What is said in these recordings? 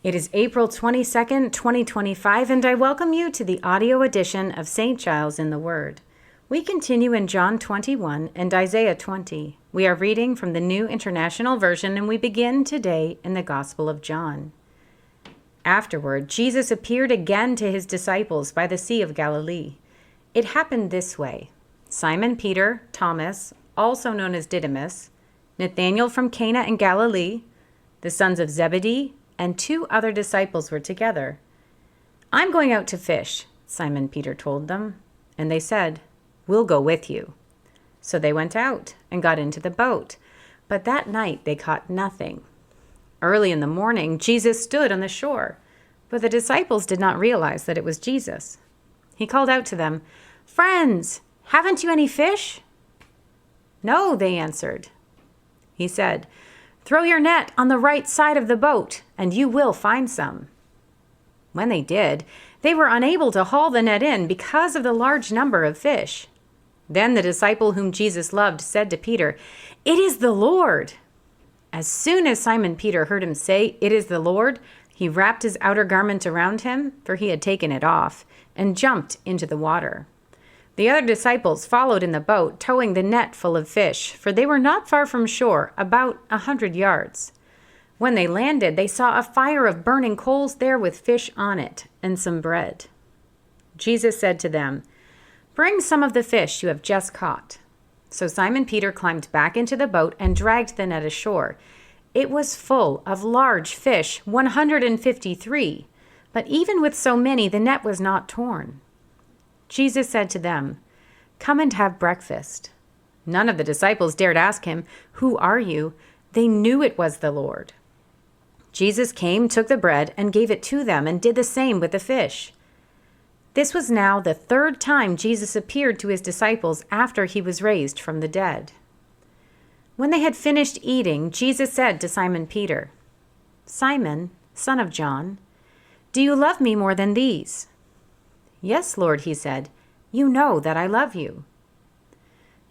It is April 22nd, 2025, and I welcome you to the audio edition of St. Giles in the Word. We continue in John 21 and Isaiah 20. We are reading from the New International Version, and we begin today in the Gospel of John. Afterward, Jesus appeared again to his disciples by the Sea of Galilee. It happened this way. Simon Peter, Thomas, also known as Didymus, Nathanael from Cana in Galilee, the sons of Zebedee, and 2 other disciples were together. "I'm going out to fish," Simon Peter told them. And they said, "We'll go with you." So they went out and got into the boat. But that night they caught nothing. Early in the morning, Jesus stood on the shore, but the disciples did not realize that it was Jesus. He called out to them, "Friends, haven't you any fish?" "No," they answered. He said, "Throw your net on the right side of the boat, and you will find some." When they did, they were unable to haul the net in because of the large number of fish. Then the disciple whom Jesus loved said to Peter, "It is the Lord." As soon as Simon Peter heard him say, "It is the Lord," he wrapped his outer garment around him, for he had taken it off, and jumped into the water. The other disciples followed in the boat, towing the net full of fish, for they were not far from shore, about 100 yards. When they landed, they saw a fire of burning coals there with fish on it, and some bread. Jesus said to them, "Bring some of the fish you have just caught." So Simon Peter climbed back into the boat and dragged the net ashore. It was full of large fish, 153, but even with so many, the net was not torn. Jesus said to them, "Come and have breakfast." None of the disciples dared ask him, "Who are you?" They knew it was the Lord. Jesus came, took the bread, and gave it to them, and did the same with the fish. This was now the 3rd time Jesus appeared to his disciples after he was raised from the dead. When they had finished eating, Jesus said to Simon Peter, "Simon, son of John, do you love me more than these?" "Yes, Lord," he said, "you know that I love you."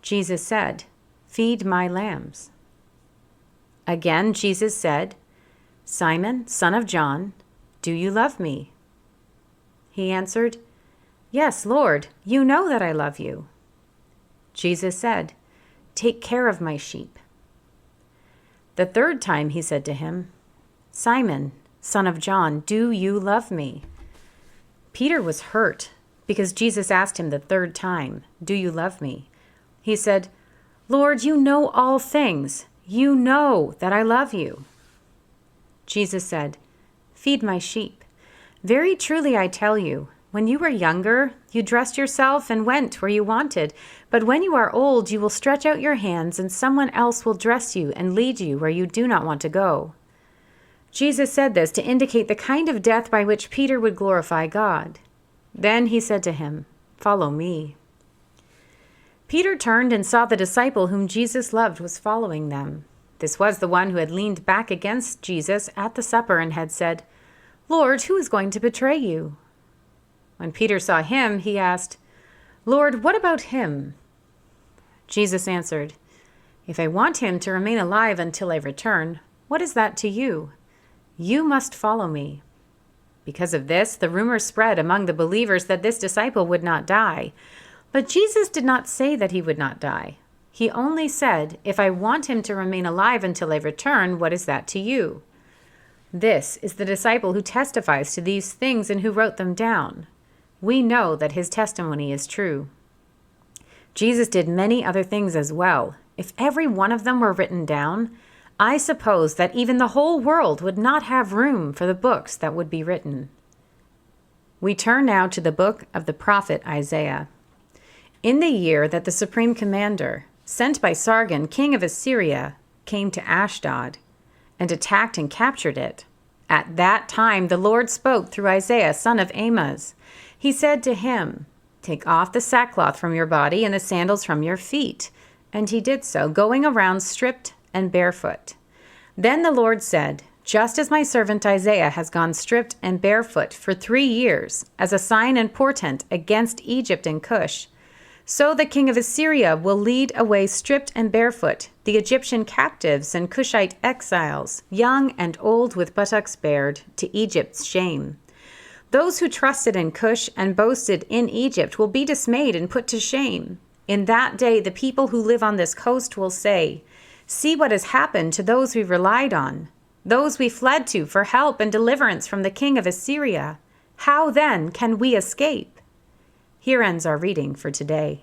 Jesus said, "Feed my lambs." Again, Jesus said, "Simon, son of John, do you love me?" He answered, "Yes, Lord, you know that I love you." Jesus said, "Take care of my sheep." The 3rd time he said to him, "Simon, son of John, do you love me?" Peter was hurt because Jesus asked him the 3rd time, "Do you love me?" He said, "Lord, you know all things. You know that I love you." Jesus said, "Feed my sheep. Very truly I tell you, when you were younger, you dressed yourself and went where you wanted. But when you are old, you will stretch out your hands, and someone else will dress you and lead you where you do not want to go." Jesus said this to indicate the kind of death by which Peter would glorify God. Then he said to him, "Follow me." Peter turned and saw the disciple whom Jesus loved was following them. This was the one who had leaned back against Jesus at the supper and had said, "Lord, who is going to betray you?" When Peter saw him, he asked, "Lord, what about him?" Jesus answered, "If I want him to remain alive until I return, what is that to you? You must follow me." Because of this, the rumor spread among the believers that this disciple would not die. But Jesus did not say that he would not die. He only said, "If I want him to remain alive until I return, what is that to you?" This is the disciple who testifies to these things and who wrote them down. We know that his testimony is true. Jesus did many other things as well. If every one of them were written down, I suppose that even the whole world would not have room for the books that would be written. We turn now to the book of the prophet Isaiah. In the year that the supreme commander, sent by Sargon, king of Assyria, came to Ashdod and attacked and captured it, at that time the Lord spoke through Isaiah, son of Amoz. He said to him, "Take off the sackcloth from your body and the sandals from your feet." And he did so, going around stripped and barefoot. Then the Lord said, "Just as my servant Isaiah has gone stripped and barefoot for 3 years as a sign and portent against Egypt and Cush, So the king of Assyria will lead away stripped and barefoot the Egyptian captives and Cushite exiles, young and old with buttocks bared, to Egypt's shame. Those who trusted in Cush and boasted in Egypt will be dismayed and put to shame. In that day, the people who live on this coast will say, "See what has happened to those we relied on, those we fled to for help and deliverance from the king of Assyria. How then can we escape?" Here ends our reading for today.